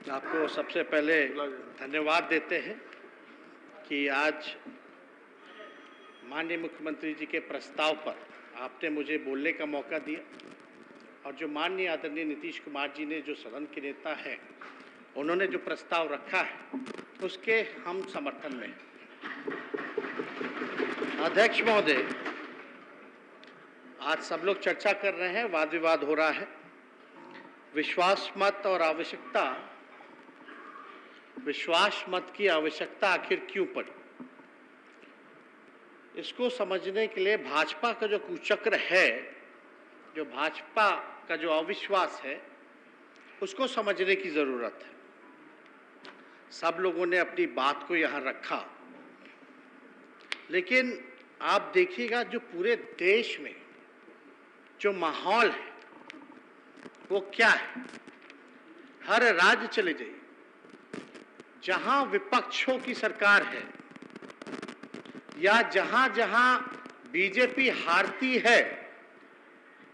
आपको सबसे पहले धन्यवाद देते हैं कि आज माननीय मुख्यमंत्री जी के प्रस्ताव पर आपने मुझे बोलने का मौका दिया और जो माननीय आदरणीय नीतीश कुमार जी ने, जो सदन के नेता हैं, उन्होंने जो प्रस्ताव रखा है उसके हम समर्थन में हैं। अध्यक्ष महोदय, आज सब लोग चर्चा कर रहे हैं, वाद विवाद हो रहा है। विश्वास मत की आवश्यकता आखिर क्यों पड़ी, इसको समझने के लिए भाजपा का जो कुचक्र है, जो भाजपा का जो अविश्वास है, उसको समझने की जरूरत है। सब लोगों ने अपनी बात को यहां रखा, लेकिन आप देखिएगा जो पूरे देश में जो माहौल है वो क्या है। हर राज्य चले जाइए, जहां विपक्षों की सरकार है या जहां जहां बीजेपी हारती है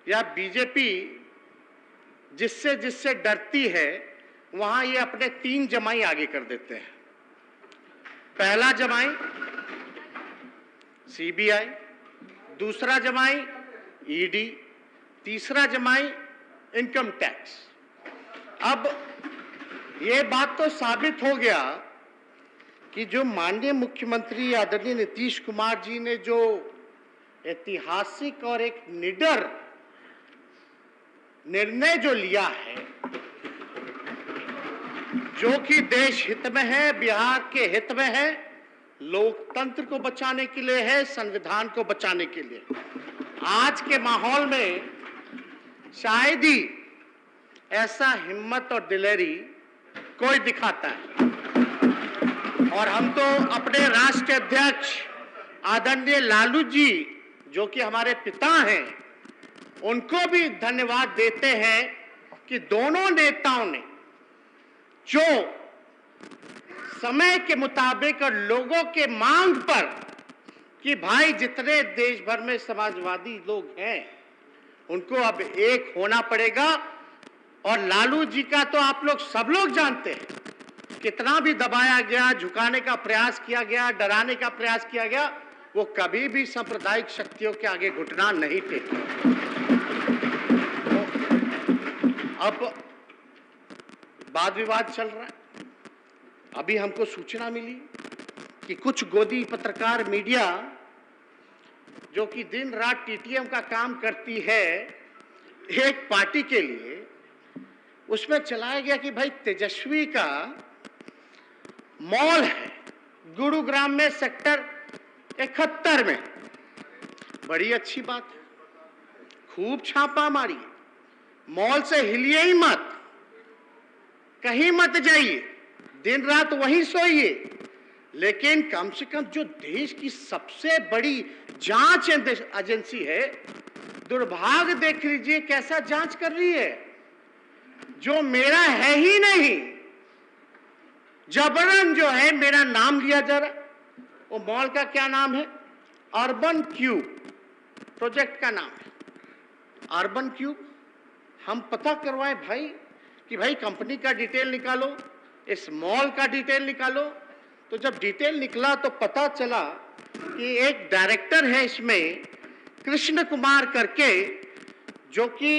या बीजेपी जिससे जिससे डरती है, वहां ये अपने 3 जमाई आगे कर देते हैं। पहला जमाई सीबीआई, दूसरा जमाई ईडी, तीसरा जमाई इनकम टैक्स। अब ये बात तो साबित हो गया कि जो माननीय मुख्यमंत्री आदरणीय नीतीश कुमार जी ने जो ऐतिहासिक और एक निडर निर्णय जो लिया है, जो कि देश हित में है, बिहार के हित में है, लोकतंत्र को बचाने के लिए है, संविधान को बचाने के लिए, आज के माहौल में शायद ही ऐसा हिम्मत और दिलेरी कोई दिखाता है। और हम तो अपने राष्ट्रीय अध्यक्ष आदरणीय लालू जी, जो कि हमारे पिता हैं, उनको भी धन्यवाद देते हैं कि दोनों नेताओं ने जो समय के मुताबिक और लोगों के मांग पर कि भाई जितने देश भर में समाजवादी लोग हैं उनको अब एक होना पड़ेगा। और लालू जी का तो आप लोग सब लोग जानते हैं, कितना भी दबाया गया, झुकाने का प्रयास किया गया, डराने का प्रयास किया गया, वो कभी भी सांप्रदायिक शक्तियों के आगे घुटना नहीं टेके। अब वाद विवाद चल रहा है। अभी हमको सूचना मिली कि कुछ गोदी पत्रकार मीडिया, जो कि दिन रात टीटीएम का काम करती है एक पार्टी के लिए, उसमें चलाया गया कि भाई तेजस्वी का मॉल है गुरुग्राम में सेक्टर 71 में। बड़ी अच्छी बात है, खूब छापा मारी, मॉल से हिलिए ही मत, कहीं मत जाइए, दिन रात वहीं सोइए। लेकिन कम से कम जो देश की सबसे बड़ी जांच एजेंसी है, दुर्भाग्य देख लीजिए कैसा जांच कर रही है। जो मेरा है ही नहीं, जबरन जो है मेरा नाम लिया जा रहा। वो मॉल का क्या नाम है? अर्बन क्यूब प्रोजेक्ट का नाम है, अर्बन क्यूब। हम पता करवाएं भाई कि भाई कंपनी का डिटेल निकालो, इस मॉल का डिटेल निकालो। तो जब डिटेल निकला तो पता चला कि एक डायरेक्टर है इसमें, कृष्ण कुमार करके, जो कि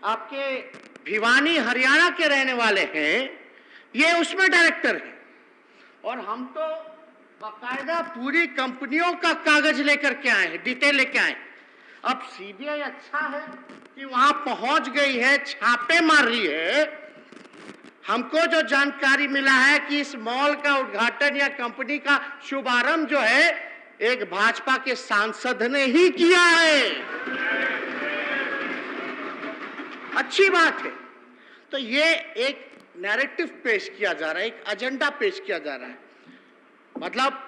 आपके भिवानी हरियाणा के रहने वाले हैं, ये उसमें डायरेक्टर है। और हम तो बाकायदा पूरी कंपनियों का कागज लेकर के आए हैं, डिटेल लेके आए। अब सीबीआई अच्छा है कि वहां पहुंच गई है, छापे मार रही है। हमको जो जानकारी मिला है कि इस मॉल का उद्घाटन या कंपनी का शुभारंभ जो है एक भाजपा के सांसद ने ही किया है। अच्छी बात है। तो ये एक नैरेटिव पेश किया जा रहा है, एक एजेंडा पेश किया जा रहा है। मतलब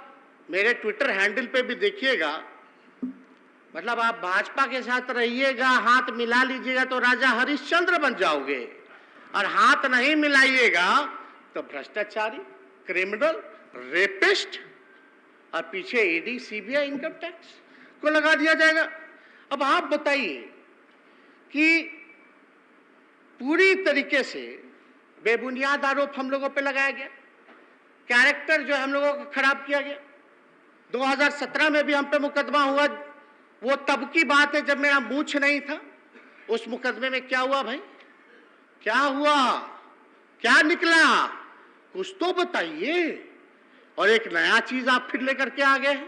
मेरे ट्विटर हैंडल पे भी देखिएगा, मतलब आप भाजपा के साथ रहिएगा, हाथ मिला लीजिएगा तो राजा हरिश्चंद्र बन जाओगे, और हाथ नहीं मिलाइएगा तो भ्रष्टाचारी, क्रिमिनल, रेपिस्ट, और पीछे ईडी, सीबीआई, इनकम टैक्स को लगा दिया जाएगा। अब आप बताइए कि पूरी तरीके से बेबुनियाद आरोप हम लोगों पे लगाया गया, कैरेक्टर जो हम लोगों का खराब किया गया। 2017 में भी हम पे मुकदमा हुआ, वो तब की बात है जब मेरा मूंछ नहीं था। उस मुकदमे में क्या हुआ भाई, क्या हुआ, क्या निकला, कुछ तो बताइए। और एक नया चीज आप फिर लेकर के आ गए हैं।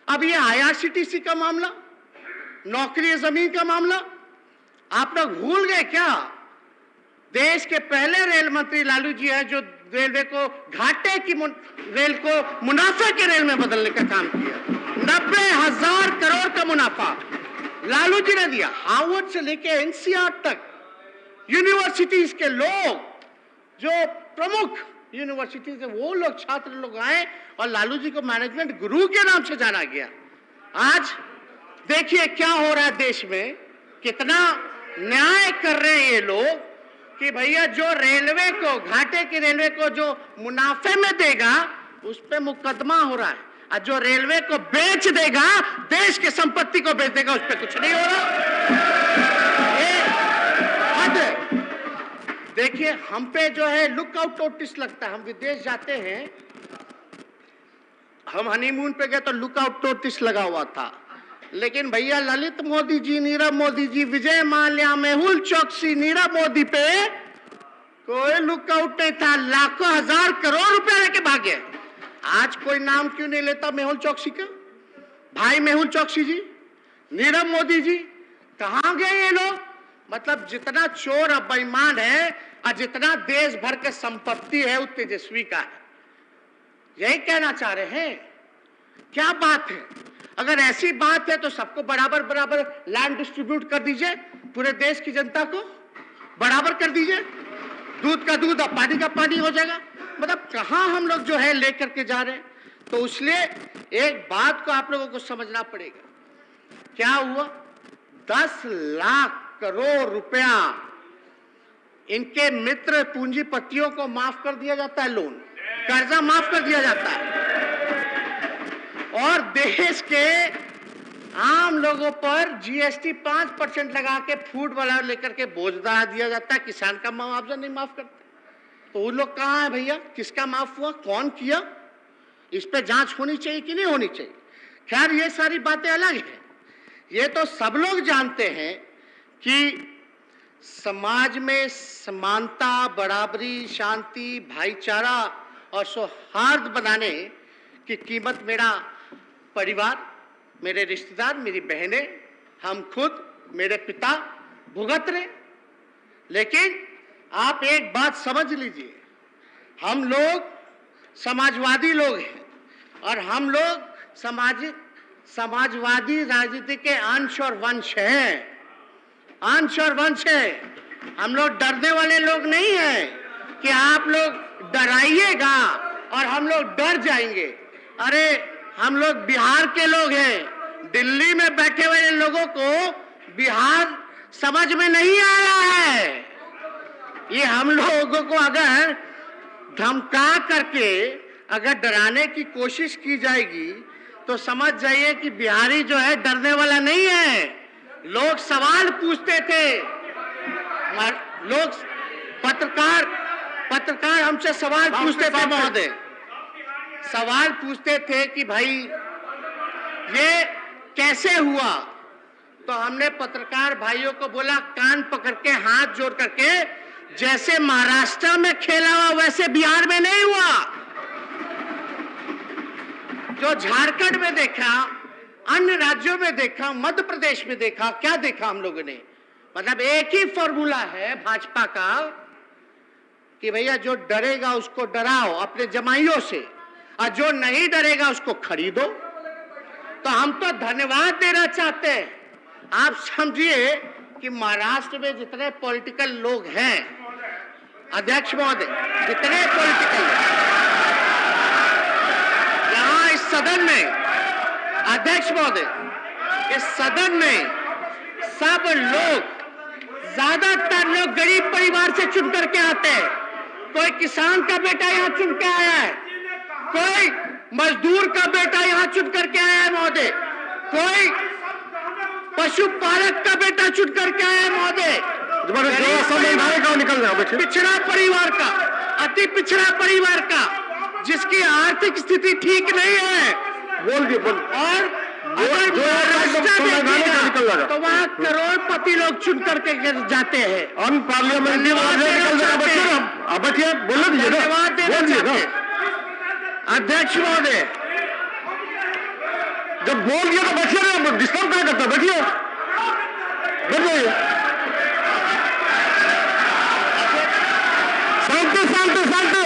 अब ये IRCTC का मामला, नौकरी जमीन का मामला, आप लोग भूल गए क्या? देश के पहले रेल मंत्री लालू जी हैं जो रेलवे को घाटे की रेल को मुनाफे के रेल में बदलने का काम किया। 90,000 करोड़ का मुनाफा लालू जी ने दिया। हार्वर्ड से लेके NCR तक यूनिवर्सिटीज के लोग, जो प्रमुख यूनिवर्सिटीज है, वो लोग, छात्र लोग आए और लालू जी को मैनेजमेंट गुरु के नाम से जाना गया। आज देखिए क्या हो रहा है देश में, कितना न्याय कर रहे हैं ये लोग कि भैया जो रेलवे को, घाटे की रेलवे को जो मुनाफे में देगा उस पे मुकदमा हो रहा है, और जो रेलवे को बेच देगा, देश की संपत्ति को बेच देगा, उस पे कुछ नहीं हो रहा। ये हद है। देखिए हम पे जो है लुकआउट नोटिस लगता है। हम विदेश जाते हैं, हम हनीमून पे गए तो लुकआउट नोटिस लगा हुआ था, लेकिन भैया ललित मोदी जी, नीरव मोदी जी, विजय माल्या, मेहुल चौकसी, नीरव मोदी पे कोई लुकआउट नहीं था। लाखों हजार करोड़ रुपए लेके भागे। आज कोई नाम क्यों नहीं लेता मेहुल चौकसी का? भाई मेहुल चौकसी जी, नीरव मोदी जी, कहां गए ये लोग? मतलब जितना चोर और बेईमान है और जितना देश भर के संपत्ति है वो तेजस्वी का है। यही कहना चाह रहे हैं। क्या बात है? अगर ऐसी बात है तो सबको बराबर बराबर लैंड डिस्ट्रीब्यूट कर दीजिए, पूरे देश की जनता को बराबर कर दीजिए, दूध का दूध और पानी का पानी हो जाएगा। मतलब कहां हम लोग जो है लेकर के जा रहे हैं। तो इसलिए एक बात को आप लोगों को समझना पड़ेगा। क्या हुआ? 10 लाख करोड़ रुपया इनके मित्र पूंजीपतियों को माफ कर दिया जाता है, लोन, कर्जा माफ कर दिया जाता है, और देश के आम लोगों पर GST 5% लगा के फूड वाला लेकर के बोझ डाल दिया जाता है। किसान का मुआवजा नहीं माफ करते। तो वो लोग कहाँ है भैया? किसका माफ हुआ, कौन किया? इस पे जांच होनी चाहिए कि नहीं होनी चाहिए? खैर ये सारी बातें अलग है। ये तो सब लोग जानते हैं कि समाज में समानता, बराबरी, शांति, भाईचारा और सौहार्द बनाने की कीमत मेरा परिवार, मेरे रिश्तेदार, मेरी बहनें, हम खुद, मेरे पिता भुगत रहे। लेकिन आप एक बात समझ लीजिए, हम लोग समाजवादी लोग हैं और हम लोग समाजवादी राजनीति के अंश और वंश हैं, अंश और वंश है। हम लोग डरने वाले लोग नहीं हैं कि आप लोग डराइएगा और हम लोग डर जाएंगे। अरे हम लोग बिहार के लोग हैं। दिल्ली में बैठे हुए लोगों को बिहार समझ में नहीं आ रहा है। ये हम लोगों को अगर धमका करके अगर डराने की कोशिश की जाएगी तो समझ जाइए कि बिहारी जो है डरने वाला नहीं है। लोग सवाल पूछते थे, लोग पत्रकार हमसे सवाल पूछते थे महोदय, सवाल पूछते थे कि भाई ये कैसे हुआ। तो हमने पत्रकार भाइयों को बोला, कान पकड़ के हाथ जोड़ करके, जैसे महाराष्ट्र में खेला हुआ वैसे बिहार में नहीं हुआ। जो झारखंड में देखा, अन्य राज्यों में देखा, मध्य प्रदेश में देखा, क्या देखा हम लोगों ने? मतलब एक ही फॉर्मूला है भाजपा का कि भैया जो डरेगा उसको डराओ अपने जमाइयों से, और जो नहीं डरेगा उसको खरीदो। तो हम तो धन्यवाद देना चाहते हैं। आप समझिए कि महाराष्ट्र में जितने पॉलिटिकल लोग हैं, अध्यक्ष महोदय, जितने पॉलिटिकल यहाँ इस सदन में, अध्यक्ष महोदय, इस सदन में सब लोग, ज्यादातर लोग गरीब परिवार से चुन करके आते हैं। कोई किसान का बेटा यहाँ चुन के आया है, कोई मजदूर का बेटा यहाँ चुन करके आया है महोदय, कोई पशुपालक का बेटा चुन करके आया है महोदय, निकल जाओ। पिछड़ा परिवार का, अति पिछड़ा परिवार का, जिसकी आर्थिक स्थिति ठीक नहीं है, बोल दिए बोल। और तो वहाँ करोड़पति लोग चुन करके जाते हैं। हम पार्लियामेंट धन्यवाद देना चाहते हैं अध्यक्ष महोदय। जब बोल दिया तो बैठिए ना, डिस्टर्ब क्या करता, बैठिए बैठ जाइए। शांति शांति शांति।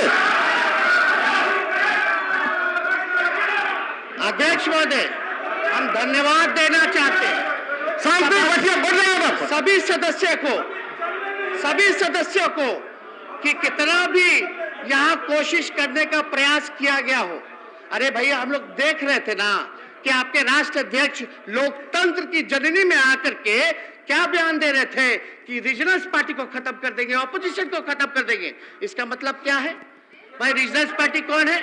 अध्यक्ष महोदय, हम धन्यवाद देना चाहते हैं शांति बैठिए बैठ जाइए सभी सदस्यों को कि कितना भी यहाँ कोशिश करने का प्रयास किया गया हो। अरे भैया, हम लोग देख रहे थे ना कि आपके राष्ट्र अध्यक्ष लोकतंत्र की जननी में आकर के क्या बयान दे रहे थे कि रीजनल पार्टी को खत्म कर देंगे, ऑपोजिशन को खत्म कर देंगे। इसका मतलब क्या है भाई? रीजनल पार्टी कौन है?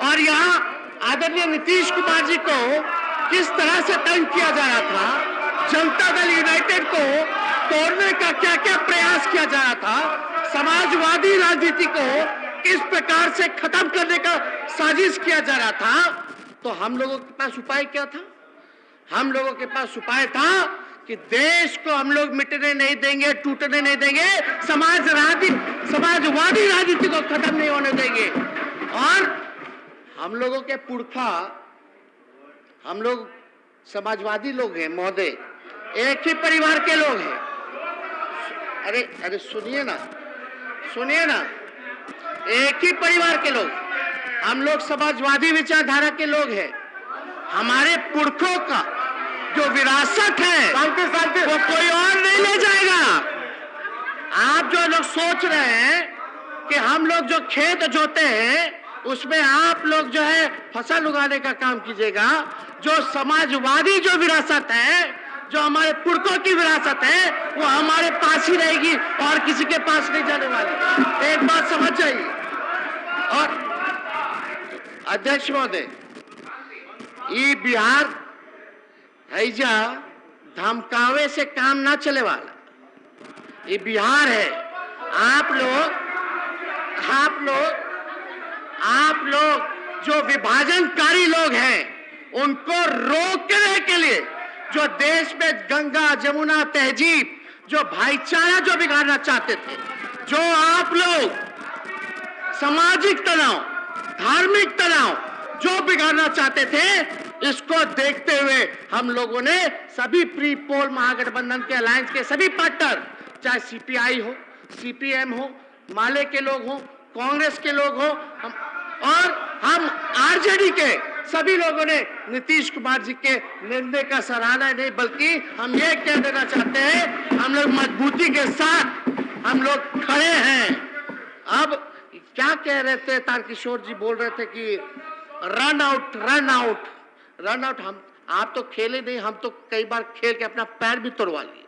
और यहाँ आदरणीय नीतीश कुमार जी को किस तरह से तंग किया जा रहा था, जनता दल यूनाइटेड को तोड़ने का क्या क्या प्रयास किया जा रहा था, समाजवादी राजनीति को किस प्रकार से खत्म करने का साजिश किया जा रहा था। तो हम लोगों के पास उपाय क्या था? हम लोगों के पास उपाय था कि देश को हम लोग मिटने नहीं देंगे, टूटने नहीं देंगे, समाजवादी राजनीति को खत्म नहीं होने देंगे। और हम लोगों के पुरखा, हम लोग समाजवादी लोग हैं महोदय, एक ही परिवार के लोग हैं। अरे अरे सुनिए ना, एक ही परिवार के लोग, हम लोग समाजवादी विचारधारा के लोग हैं। हमारे पुरखों का जो विरासत है वो कोई और नहीं ले जाएगा। आप जो लोग सोच रहे हैं कि हम लोग जो खेत जोते हैं उसमें आप लोग जो है फसल उगाने का काम कीजिएगा। जो समाजवादी जो विरासत है, जो हमारे पुरखों की विरासत है, वो हमारे पास ही रहेगी और किसी के पास नहीं जाने वाली। एक बात समझ जाइए। और अध्यक्ष महोदय, ये बिहार हैजा धमकावे से काम ना चले वाला, ये बिहार है। आप लोग जो विभाजनकारी लोग हैं, उनको रोकने के लिए, जो देश में गंगा जमुना तहजीब, जो भाईचारा जो बिगाड़ना चाहते थे, जो आप लोग सामाजिक तनाव, धार्मिक तनाव जो बिगाड़ना चाहते थे, इसको देखते हुए हम लोगों ने सभी प्री पोल महागठबंधन के अलायंस के सभी पार्टनर, चाहे सीपीआई हो, सीपीएम हो, माले के लोग हो, कांग्रेस के लोग हो, हम आरजेडी के सभी लोगों ने नीतीश कुमार जी के निर्णय का सराहना नहीं, बल्कि हम ये कह देना चाहते हैं, हम लोग मजबूती के साथ हम लोग खड़े हैं। अब क्या कह रहे थे, तारकिशोर जी बोल रहे थे कि रन आउट। आप तो खेले नहीं, हम तो कई बार खेल के अपना पैर भी तोड़वा लिए।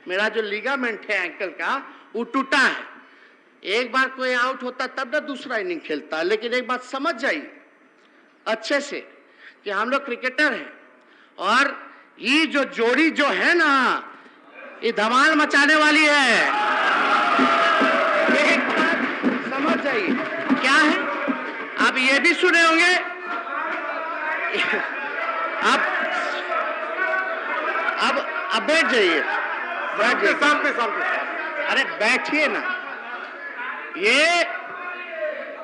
मेरा जो लिगामेंट है एंकल का, वो टूटा है। एक बार कोई आउट होता तब ना दूसरा इनिंग खेलता। लेकिन एक बात समझ जाइए अच्छे से कि हम लोग क्रिकेटर हैं, और ये जो जोड़ी जो है ना, ये धमाल मचाने वाली है। एक बात समझ जाइए क्या है। आप ये भी सुने होंगे, अब बैठ जाइए, अरे बैठिए ना।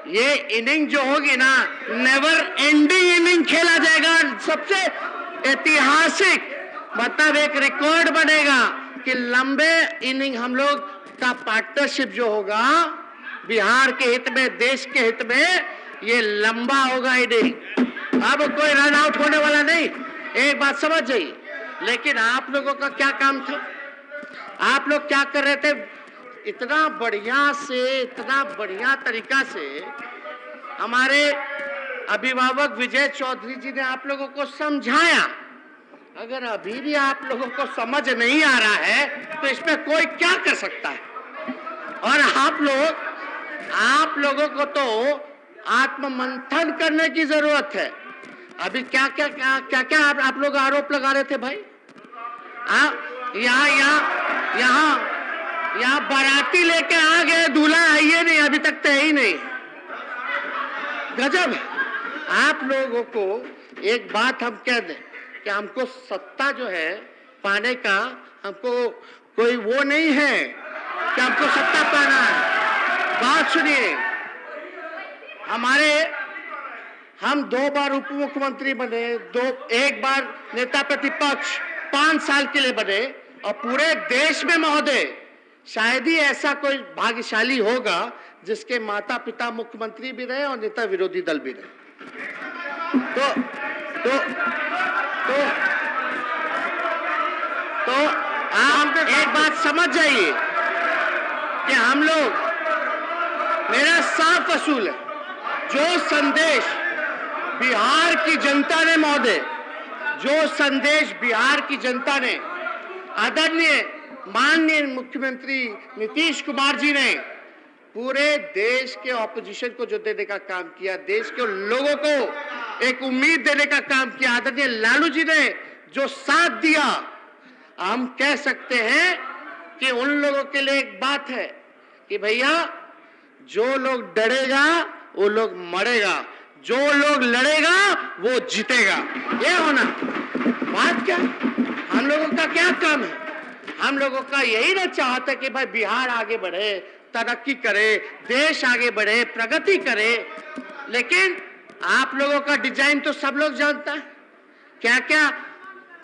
ये इनिंग जो होगी ना, नेवर एंडिंग इनिंग खेला जाएगा। सबसे ऐतिहासिक, मतलब एक रिकॉर्ड बनेगा कि लंबे इनिंग हम लोग का पार्टनरशिप जो होगा बिहार के हित में, देश के हित में, ये लंबा होगा इनिंग। अब कोई रन आउट होने वाला नहीं। एक बात समझ जाइए। लेकिन आप लोगों का क्या काम था? आप लोग क्या कर रहे थे? इतना बढ़िया तरीका से हमारे अभिभावक विजय चौधरी जी ने आप लोगों को समझाया। अगर अभी भी आप लोगों को समझ नहीं आ रहा है तो इसमें कोई क्या कर सकता है? और आप लोगों को तो आत्ममंथन करने की जरूरत है। अभी क्या आप लोग आरोप लगा रहे थे भाई? यहाँ यहाँ बाराती लेके आ गए, दूल्हा है ये नहीं, अभी तक तो है ही नहीं। गजब। आप लोगों को एक बात हम कह दें कि हमको सत्ता जो है पाने का हमको कोई वो नहीं है कि हमको सत्ता पाना है। बात सुनिए, हम 2 बार उप मुख्यमंत्री बने, एक बार नेता प्रतिपक्ष 5 साल के लिए बने, और पूरे देश में महोदय शायद ही ऐसा कोई भाग्यशाली होगा जिसके माता पिता मुख्यमंत्री भी रहे और नेता विरोधी दल भी रहे। तो आप एक बात समझ जाइए कि हम लोग, मेरा साफ असूल है, जो संदेश बिहार की जनता ने महोदय, जो संदेश बिहार की जनता ने आदरणीय माननीय मुख्यमंत्री नीतीश कुमार जी ने पूरे देश के ऑपोजिशन को जो देने का काम किया, देश के लोगों को एक उम्मीद देने का काम किया, आदरणीय लालू जी ने जो साथ दिया, हम कह सकते हैं कि उन लोगों के लिए एक बात है कि भैया जो लोग डरेगा वो लोग मरेगा, जो लोग लड़ेगा वो जीतेगा। ये होना बात क्या, हम लोगों का क्या काम है? हम लोगों का यही ना चाहता कि भाई बिहार आगे बढ़े, तरक्की करे, देश आगे बढ़े, प्रगति करे। लेकिन आप लोगों का डिजाइन तो सब लोग जानता है, क्या क्या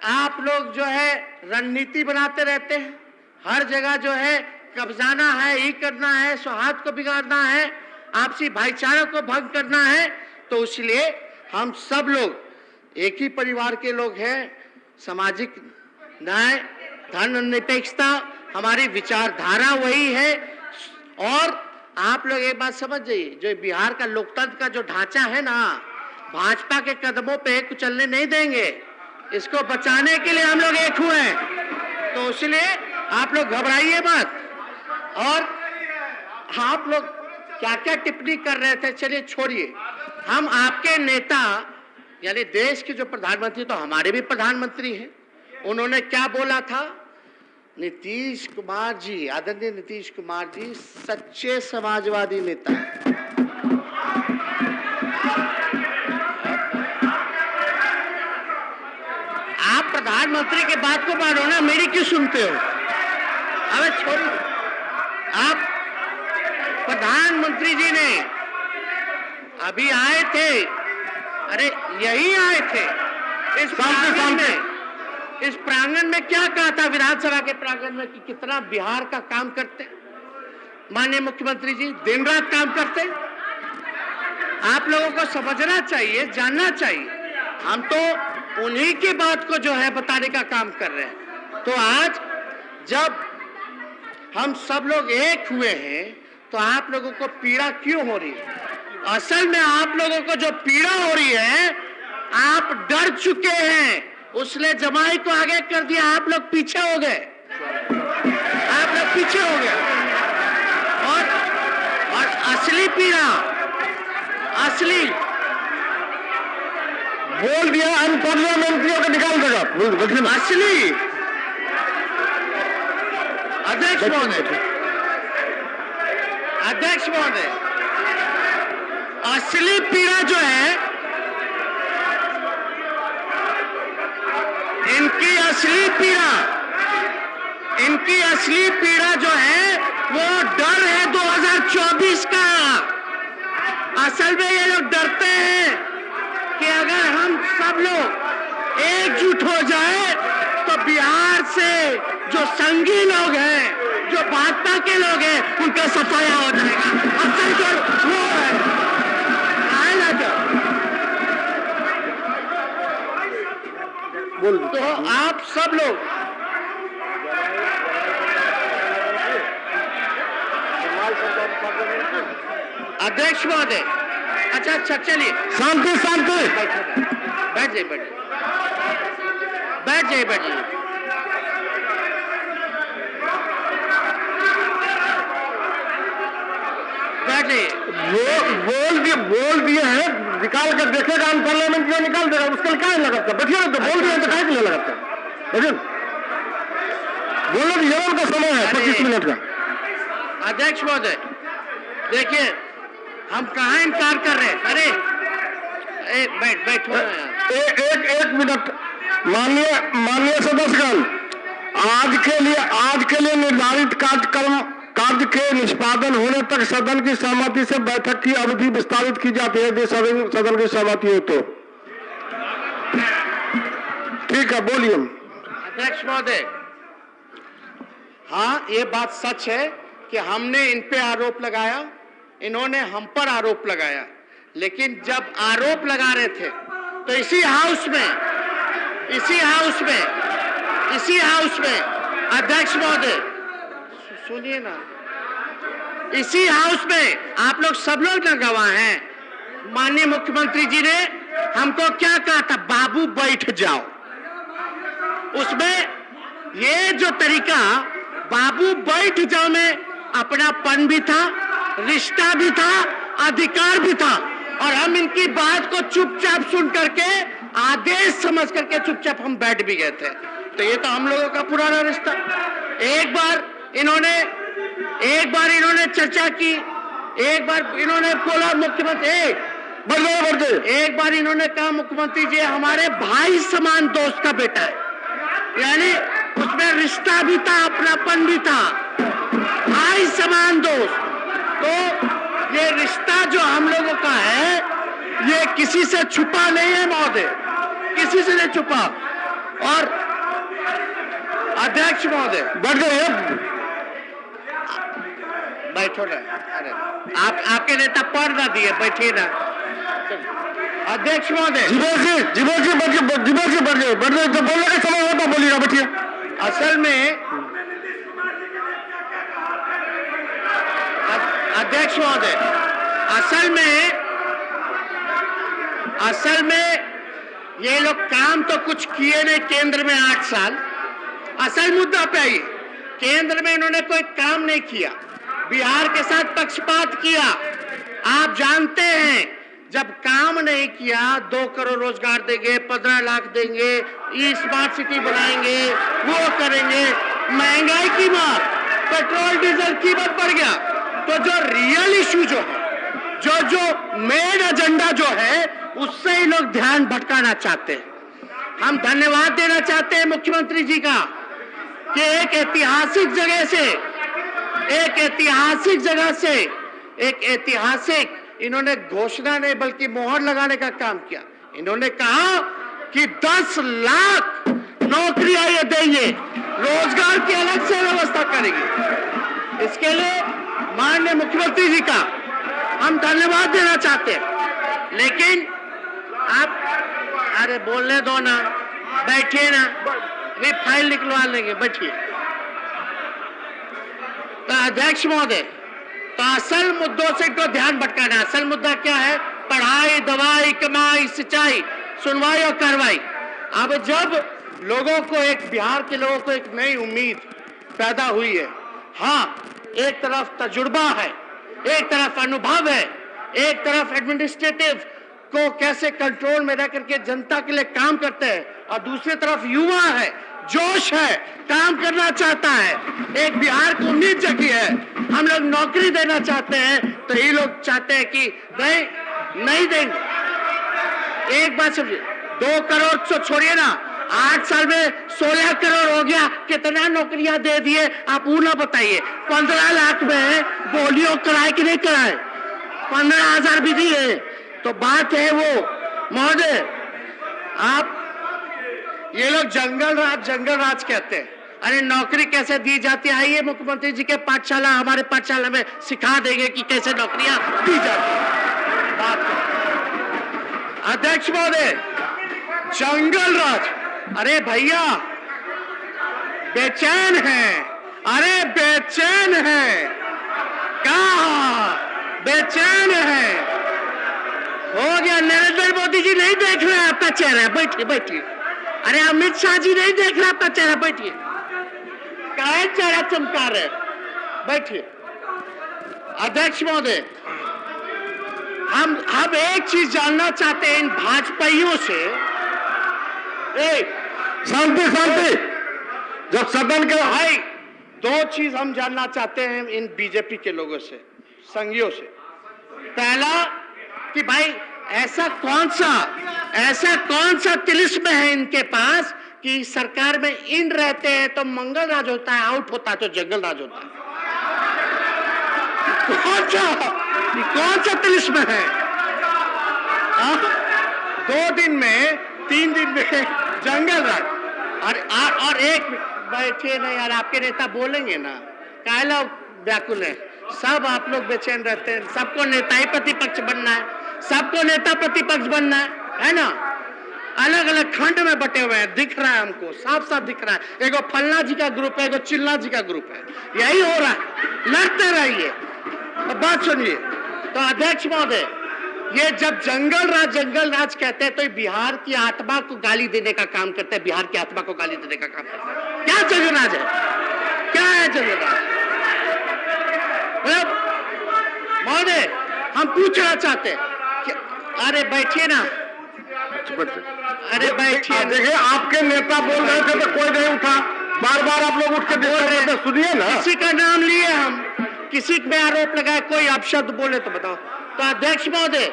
आप लोग जो है रणनीति बनाते रहते हैं। हर जगह जो है कब्जाना है, ये करना है, सौहार्द को बिगाड़ना है, आपसी भाईचारा को भंग करना है। तो इसलिए हम सब लोग एक ही परिवार के लोग हैं। सामाजिक न्याय, धर्मनिरपेक्षता हमारी विचारधारा वही है। और आप लोग एक बात समझ जाइए, जो बिहार का लोकतंत्र का जो ढांचा है ना, भाजपा के कदमों पे कुचलने नहीं देंगे। इसको बचाने के लिए हम लोग एक हुए हैं। तो इसलिए आप लोग घबराइए मत। और आप लोग क्या क्या टिप्पणी कर रहे थे, चलिए छोड़िए। हम आपके नेता यानी देश के जो प्रधानमंत्री, तो हमारे भी प्रधानमंत्री हैं, उन्होंने क्या बोला था? नीतीश कुमार जी, आदरणीय नीतीश कुमार जी सच्चे समाजवादी नेता हैं। आप प्रधानमंत्री के बात को मानो ना, मेरी क्यों सुनते हो? अबे छोड़िए। आप प्रधानमंत्री जी ने अभी आए थे, अरे यही आए थे इस प्रांगण में क्या कहा था विधानसभा के प्रांगण में कि कितना बिहार का काम करते माननीय मुख्यमंत्री जी, दिन रात काम करते। आप लोगों को समझना चाहिए, जानना चाहिए। हम तो उन्हीं की बात को जो है बताने का काम कर रहे हैं। तो आज जब हम सब लोग एक हुए हैं तो आप लोगों को पीड़ा क्यों हो रही है? असल में आप लोगों को जो पीड़ा हो रही है, आप डर चुके हैं, उसने जमाई को आगे कर दिया, आप लोग पीछे हो गए, आप लोग पीछे हो गए। और असली पीड़ा, असली बोल दिया अनपढ़ मंत्रियों को निकाल देगा, असली अध्यक्ष महोदय, असली पीड़ा जो है, इनकी असली पीड़ा जो है वो डर है 2024 का। असल में ये लोग डरते हैं कि अगर हम सब लोग एकजुट हो जाए तो बिहार से जो संघी लोग हैं, जो भाजपा के लोग हैं, उनका सफाया हो जाएगा। असल जो वो है तो आप सब लोग अध्यक्ष महोदय, अच्छा चलिए, शांति बैठ जाइए बोल दिए हैं, निकाल कर देखेगा हम पार्लियामेंट में निकाल देगा, उसके लिए क्या लगाता? बैठिए तो बोल दिए तो क्या लगाता है? बोलो, जीवन का समय है 25 मिनट का। अध्यक्ष महोदय, देखिए हम कहाँ इनकार कर रहे हैं। अरे बैठो एक मिनट। माननीय सदस्यगण, आज के लिए निर्धारित कार्य के निष्पादन होने तक सदन की सहमति से बैठक की अवधि विस्तारित की जाती है। यदि सदन की सहमति हो तो ठीक है, बोलिए। अध्यक्ष महोदय, हाँ ये बात सच है कि हमने इन पे आरोप लगाया, इन्होंने हम पर आरोप लगाया, लेकिन जब आरोप लगा रहे थे तो इसी हाउस में अध्यक्ष महोदय सुनिए ना, इसी हाउस में आप लोग सब लोग न गवाह हैं। माननीय मुख्यमंत्री जी ने हमको क्या कहा था, बाबू बैठ जाओ। उसमें ये जो तरीका बाबू बैठ जाओ में अपनापन भी था, रिश्ता भी था, अधिकार भी था, और हम इनकी बात को चुपचाप सुन करके आदेश समझ करके चुपचाप हम बैठ भी गए थे। तो ये तो हम लोगों का पुराना रिश्ता। एक बार इन्होंने चर्चा की, एक बार इन्होंने बोला मुख्यमंत्री एक बार इन्होंने कहा मुख्यमंत्री जी हमारे भाई समान दोस्त का बेटा है, यानी उसमें रिश्ता भी था, अपनापन भी था, भाई समान दोस्त। तो ये रिश्ता जो हम लोगों का है ये किसी से छुपा नहीं है महोदय, किसी से नहीं छुपा। और अध्यक्ष महोदय बैठो ना, अरे आपके नेता पर ना दिए, बैठिए ना। अध्यक्ष महोदय, बैठिए तो बोलने का समय होता, बोलिएगा, बैठिए। असल में अध्यक्ष महोदय, असल में ये लोग काम तो कुछ किए नहीं केंद्र में 8 साल। असल मुद्दा पे आइए, केंद्र में इन्होंने कोई काम नहीं किया, बिहार के साथ पक्षपात किया। आप जानते हैं जब काम नहीं किया, 2 करोड़ रोजगार देंगे, 15 लाख देंगे, स्मार्ट सिटी बनाएंगे, वो करेंगे, महंगाई की मार, पेट्रोल डीजल कीमत बढ़ गया। तो जो रियल इशू जो है, जो मेन एजेंडा जो है, उससे ही लोग ध्यान भटकाना चाहते हैं। हम धन्यवाद देना चाहते हैं मुख्यमंत्री जी का कि एक ऐतिहासिक इन्होंने घोषणा नहीं बल्कि मोहर लगाने का काम किया। इन्होंने कहा कि 10 लाख नौकरियां ये देंगे, रोजगार की अलग से व्यवस्था करेंगे। इसके लिए माननीय मुख्यमंत्री जी का हम धन्यवाद देना चाहते हैं। लेकिन आप अरे बोलने दो ना, बैठिए ना, अभी फाइल निकलवा लेंगे, बैठिए। तो अध्यक्ष महोदय, तो असल मुद्दों से तो ध्यान भटकाना। असल मुद्दा क्या है? पढ़ाई, दवाई, कमाई, सिंचाई, सुनवाई और कार्रवाई। अब जब लोगों को बिहार के लोगों को एक नई उम्मीद पैदा हुई है, हाँ, एक तरफ तजुर्बा है, एक तरफ अनुभव है, एक तरफ एडमिनिस्ट्रेटिव को कैसे कंट्रोल में रह करके जनता के लिए काम करते हैं, और दूसरी तरफ युवा है, जोश है, काम करना चाहता है, एक बिहार को उम्मीद जगी है, हम लोग नौकरी देना चाहते हैं। तो ये लोग चाहते हैं कि नहीं देंगे। एक बात समझिए, 2 करोड़ तो छोड़िए ना, 8 साल में 16 करोड़ हो गया, कितना नौकरियां दे दिए आप वो ना बताइए। 15 लाख में पोलियो कराए कि नहीं कराए, 15,000 भी दिए। तो बात है वो महोदय, आप ये लोग जंगल राज कहते हैं। अरे नौकरी कैसे दी जाती है, आइए मुख्यमंत्री जी के पाठशाला, हमारे पाठशाला में सिखा देंगे कि कैसे नौकरियां दी जाती है। बात अध्यक्ष महोदय, जंगल राज, अरे भैया बेचैन है, अरे बेचैन है, कहा बेचैन है, हो गया। नरेंद्र मोदी जी नहीं देख रहे आपका चेहरा, बैठिए। अरे अमित शाह जी नहीं देख रहे आपका चेहरा, बैठिए। क्या चेहरा चमका रहे, बैठिए। अध्यक्ष महोदय, हम एक चीज जानना चाहते हैं इन भाजपाइयों से। शांति, जब सदन के भाई दो चीज हम जानना चाहते हैं इन बीजेपी के लोगों से, संघियों से। पहला कि भाई ऐसा कौन सा तिलिस्म है इनके पास कि सरकार में इन रहते हैं तो मंगल राज होता है, आउट होता है तो जंगल राज होता है। कौन सा तिलिस्म है? 2 दिन में 3 दिन में जंगल राज। और एक बैठे ना यार, आपके नेता बोलेंगे ना, काला व्याकुल है, सब आप लोग बेचैन रहते हैं, सबको नेता ही प्रतिपक्ष बनना है, सबको नेता प्रतिपक्ष बनना है ना? अलग अलग खंड में बटे हुए हैं, दिख रहा है हमको, साफ साफ दिख रहा है। एगो फल्ला जी का ग्रुप है, एगो चिल्ला जी का ग्रुप है, यही हो रहा है। लड़ते रहिए। अब बात सुनिए। तो अध्यक्ष महोदय, ये जब जंगल राज कहते हैं तो बिहार की आत्मा को गाली देने का काम करते हैं, बिहार की आत्मा को गाली देने का काम करते हैं। क्या जंगल राज है? क्या है जंगल राज? महोदय, हम पूछना चाहते हैं कि अरे बैठिए ना, अरे बैठिए। देखिए, आपके नेता बोल रहे थे तो कोई नहीं उठा, बार बार आप लोग उठ के बोल रहे थे, सुनिए ना। किसी का नाम लिए हम, किसी पे आरोप लगाए, कोई अपशब्द बोले तो बताओ। तो अध्यक्ष महोदय,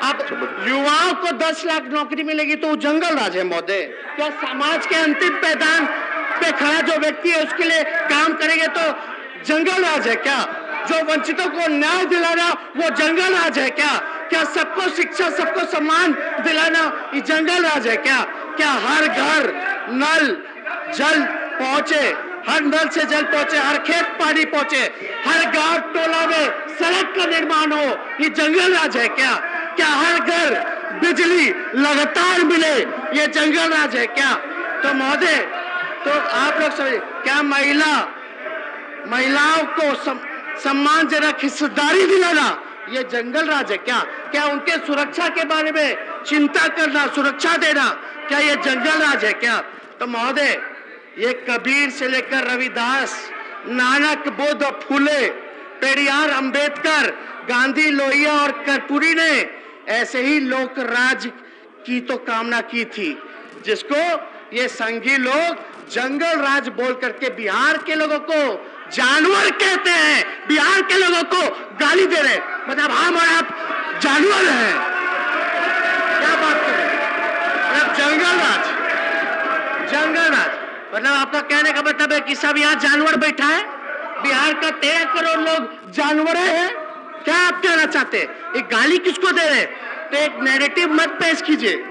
अब युवाओं को 10 लाख नौकरी मिलेगी तो वो जंगल राज है महोदय? क्या समाज के अंतिम पैदान पे खड़ा जो व्यक्ति है उसके लिए काम करेंगे तो जंगल राज है क्या? जो वंचितों को न्याय दिलाना वो जंगल राज है क्या? क्या सबको शिक्षा, सबको सम्मान दिलाना ये जंगल राज है क्या? क्या हर घर नल जल पहुंचे, हर नल से जल पहुंचे, हर खेत पानी पहुंचे, हर गांव टोला में सड़क का निर्माण हो, ये जंगल राज है क्या? क्या हर घर बिजली लगातार मिले, ये जंगल राज है क्या? तो महोदय, तो आप लोग समझिए, क्या महिलाओं को सम्मानजनक हिस्सेदारी दिलाना ये जंगल राज है क्या? क्या उनके सुरक्षा के बारे में चिंता करना, सुरक्षा देना, क्या ये जंगल राज है क्या? तो महोदय, ये कबीर से लेकर रविदास, नानक, बुद्ध, फूले, पेरियार, अंबेडकर, गांधी, लोहिया और कर्पूरी ने ऐसे ही लोक राज की तो कामना की थी, जिसको ये संघी लोग जंगल राज बोल करके बिहार के लोगों को जानवर कहते हैं, बिहार के लोगों को गाली दे रहे, मतलब हम और आप जानवर हैं। क्या बात कर रहे हैं? मतलब जंगल राज मतलब आपका कहने का मतलब है कि सब यहाँ जानवर बैठा है? बिहार का 13 करोड़ लोग जानवर हैं? क्या आप कहना चाहते हैं? एक गाली किसको दे रहे? तो एक नैरेटिव मत पेश कीजिए।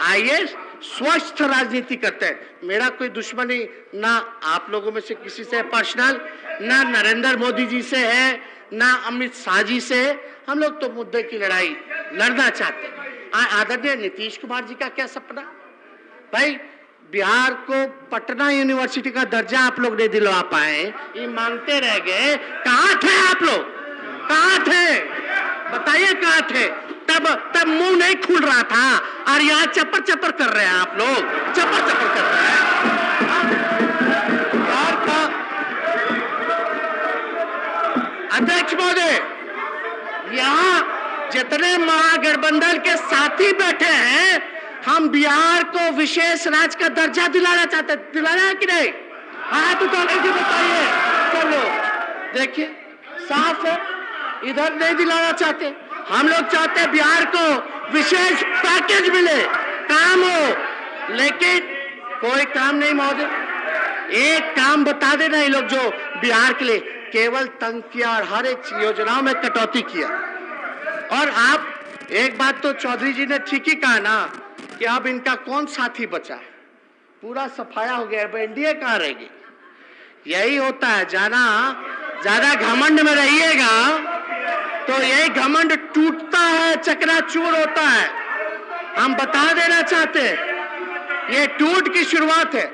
आइए स्वस्थ राजनीति करते हैं। मेरा कोई दुश्मनी ना आप लोगों में से किसी से पर्सनल, ना नरेंद्र मोदी जी से है, ना अमित शाह जी से है। हम लोग तो मुद्दे की लड़ाई लड़ना चाहते हैं। आदरणीय नीतीश कुमार जी का क्या सपना? भाई, बिहार को पटना यूनिवर्सिटी का दर्जा आप लोग नहीं दिलवा पाए, ये मांगते रह गए। कहाँ थे आप लोग? कहाँ थे? बताइए कहाँ थे? तब मुंह नहीं खुल रहा था और यहाँ चप्पर चप्पर कर रहे हैं आप लोग, चप्पर चप्पर कर रहे हैं। बिहार का अध्यक्ष महोदय, यहाँ जितने महागठबंधन के साथी बैठे हैं, हम बिहार को विशेष राज्य का दर्जा दिलाना चाहते हैं। दिलाना है कि नहीं? हाँ तो बताइए। चलो देखिए, साफ है, इधर नहीं दिलाना चाहते। हम लोग चाहते हैं बिहार को विशेष पैकेज मिले, काम हो, लेकिन कोई काम नहीं महोदय। एक काम बता देना, ये लोग जो बिहार के लिए केवल तंग किया और हर एक योजनाओं में कटौती किया। और आप एक बात तो चौधरी जी ने ठीक ही कहा ना कि अब इनका कौन साथी बचा है, पूरा सफाया हो गया, अब एनडीए कहाँ रहेगी? यही होता है, ज्यादा घमंड में रहिएगा तो यही घमंड टूटता है, चकनाचूर होता है। हम बता देना चाहते हैं, ये टूट की शुरुआत है।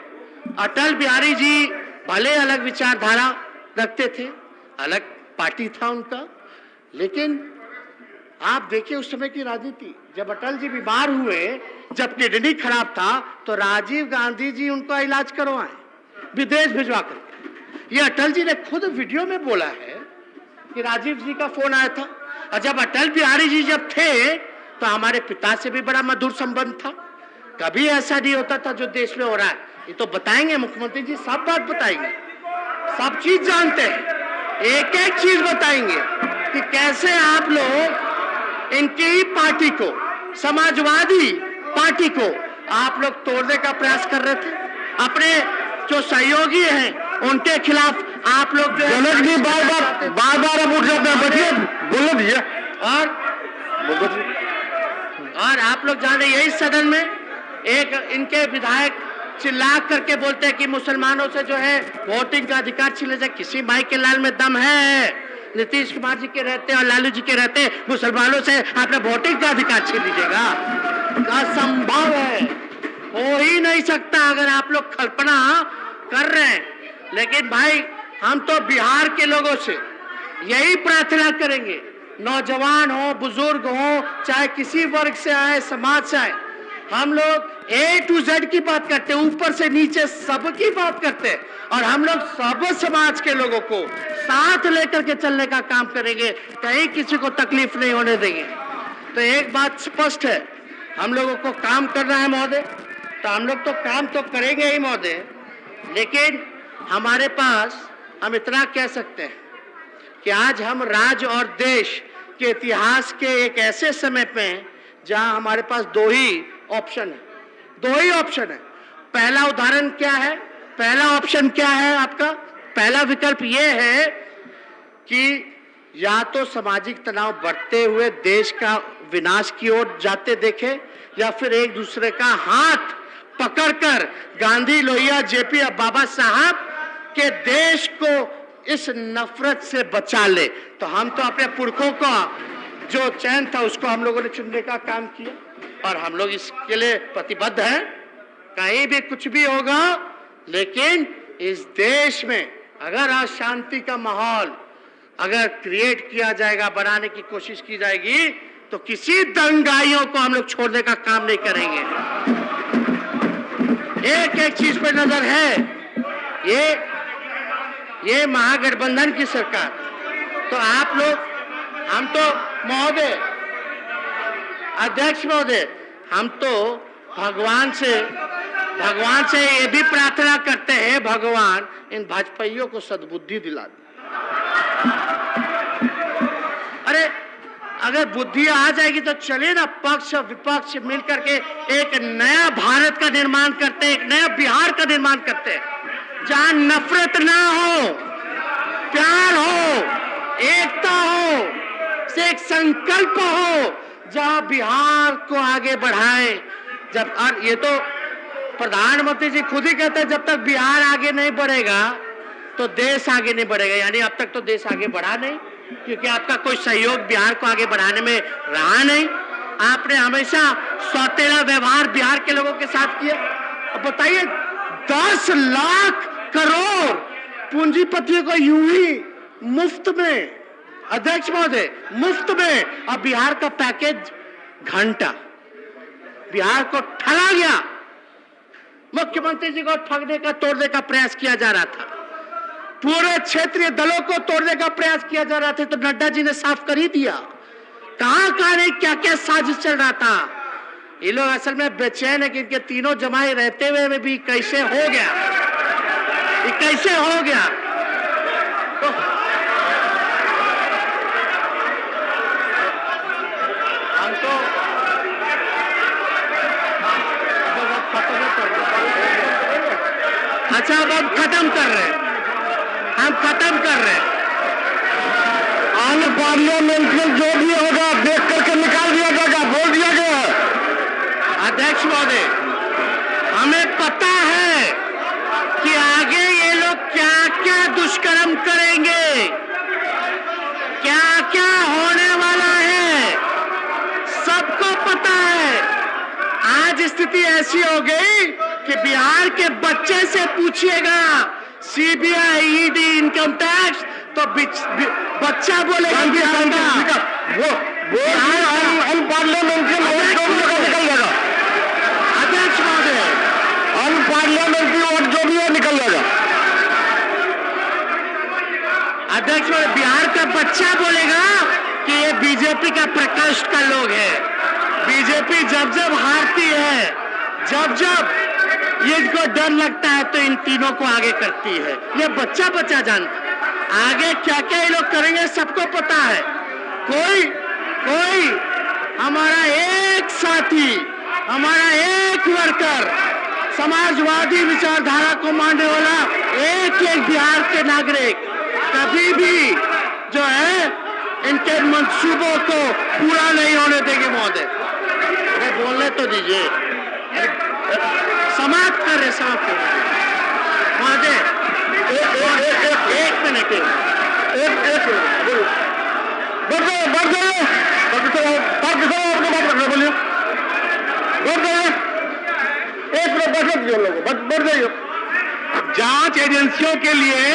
अटल बिहारी जी भले अलग विचारधारा रखते थे, अलग पार्टी था उनका, लेकिन आप देखिए उस समय की राजनीति। जब अटल जी बीमार हुए, जब किडनी खराब था, तो राजीव गांधी जी उनका इलाज करवाए विदेश भिजवा कर। ये अटल जी ने खुद वीडियो में बोला है कि राजीव जी का फोन आया था, और जब अटल बिहारी जी जब थे तो हमारे पिता से भी बड़ा मधुर संबंध था। कभी ऐसा नहीं होता था जो देश में हो रहा है। ये तो बताएंगे मुख्यमंत्री जी, सब बात बताएंगे। सब चीज जानते हैं, एक एक चीज बताएंगे कि कैसे आप लोग इनकी ही पार्टी को, समाजवादी पार्टी को आप लोग तोड़ने का प्रयास कर रहे थे। अपने जो सहयोगी हैं उनके खिलाफ आप लोग जो जनक जी बार बार अब उठ जाते हैं, बैठिए बोलो भैया। और आप लोग जाने यही सदन में एक इनके विधायक चिल्ला करके बोलते हैं कि मुसलमानों से जो है वोटिंग का अधिकार छीने जाए। किसी माई के लाल में दम है? नीतीश कुमार जी के रहते और लालू जी के रहते मुसलमानों से आपने वोटिंग का अधिकार छीन लीजिएगा? असंभव है, हो ही नहीं सकता अगर आप लोग कल्पना कर रहे हैं। लेकिन भाई हम तो बिहार के लोगों से यही प्रार्थना करेंगे, नौजवान हो, बुजुर्ग हो, चाहे किसी वर्ग से आए, समाज से आए, हम लोग A to Z की बात करते हैं, ऊपर से नीचे सबकी बात करते हैं और हम लोग सब समाज के लोगों को साथ लेकर के चलने का काम करेंगे, कहीं किसी को तकलीफ नहीं होने देंगे। तो एक बात स्पष्ट है, हम लोगों को काम करना है महोदय, तो हम लोग तो काम तो करेंगे ही महोदय, लेकिन हमारे पास हम इतना कह सकते हैं कि आज हम राज्य और देश के इतिहास के एक ऐसे समय पे हैं जहां हमारे पास दो ही ऑप्शन है। पहला उदाहरण क्या है? पहला ऑप्शन क्या है आपका? पहला विकल्प यह है कि या तो सामाजिक तनाव बढ़ते हुए देश का विनाश की ओर जाते देखे, या फिर एक दूसरे का हाथ पकड़कर गांधी, लोहिया, जेपी और बाबा साहब के देश को इस नफरत से बचा ले। तो हम तो अपने पुरखों का जो चयन था उसको हम लोगों ने चुनने का काम किया और हम लोग इसके लिए प्रतिबद्ध हैं। कहीं भी कुछ भी होगा, लेकिन इस देश में अगर अशांति का माहौल अगर क्रिएट किया जाएगा, बनाने की कोशिश की जाएगी, तो किसी दंगाइयों को हम लोग छोड़ने का काम नहीं करेंगे। एक एक चीज पे नजर है, ये महागठबंधन की सरकार। तो आप लोग, हम तो महोदय, अध्यक्ष महोदय, हम तो भगवान से ये भी प्रार्थना करते हैं, भगवान इन भाजपाइयों को सद्बुद्धि दिला दे। अरे अगर बुद्धि आ जाएगी तो चलिए ना, पक्ष विपक्ष मिलकर के एक नया भारत का निर्माण करते हैं, एक नया बिहार का निर्माण करते हैं जहां नफरत ना हो, प्यार हो, एकता हो, से एक संकल्प हो, जहां बिहार को आगे बढ़ाए। जब, और ये तो प्रधानमंत्री जी खुद ही कहते हैं, जब तक बिहार आगे नहीं बढ़ेगा तो देश आगे नहीं बढ़ेगा। यानी अब तक तो देश आगे बढ़ा नहीं, क्योंकि आपका कोई सहयोग बिहार को आगे बढ़ाने में रहा नहीं। आपने हमेशा सौतेला व्यवहार बिहार के लोगों के साथ किया। अब बताइए, 10 लाख करोड़ पूंजीपतियों को यूं ही मुफ्त में, अध्यक्ष महोदय, मुफ्त में, अब बिहार का पैकेज घंटा, बिहार को ठगा गया। मुख्यमंत्री जी को ठगने का, तोड़ने का प्रयास किया जा रहा था, पूरे क्षेत्रीय दलों को तोड़ने का प्रयास किया जा रहा था। तो नड्डा जी ने साफ कर ही दिया कहां नहीं, क्या क्या साजिश चल रहा था। ये लोग असल में बेचैन है कि इनके तीनों जमाए रहते हुए में भी कैसे हो गया, ये कैसे हो गया। तो हम तो अच्छा, अब हम खत्म कर रहे हैं, अनपार्लियामेंट्री जो भी होगा देख करके निकाल दिया जाएगा, बोल दिया गया है। अध्यक्ष महोदय, हमें पता है कि आगे ये लोग क्या क्या दुष्कर्म करेंगे, क्या क्या होने वाला है, सबको पता है। आज स्थिति ऐसी हो गई कि बिहार के बच्चे से पूछिएगा, सीबीआई, ईडी, इनकम टैक्स, तो बच्चा बोलेगा बिहार का, वो अनपार्लियामेंट्री निकल जाएगा। अध्यक्ष महोदय, अनपार्लियामेंट्री वोट जो भी है निकल जाएगा। अध्यक्ष महोदय, बिहार का बच्चा बोलेगा कि ये बीजेपी का प्रकोष्ठ का लोग है। बीजेपी जब जब हारती है, जब जब ये इनको डर लगता है तो इन तीनों को आगे करती है। ये बच्चा बच्चा जानता है आगे क्या क्या ये लोग करेंगे, सबको पता है। कोई हमारा एक साथी, हमारा एक वर्कर, समाजवादी विचारधारा को मानने वाला एक बिहार के नागरिक कभी भी जो है इनके मंसूबों को पूरा नहीं होने देंगे। महोदय अरे बोलने तो दीजिए, समाप्त कर रहे महोदय। एक मिनट जांच एजेंसियों के लिए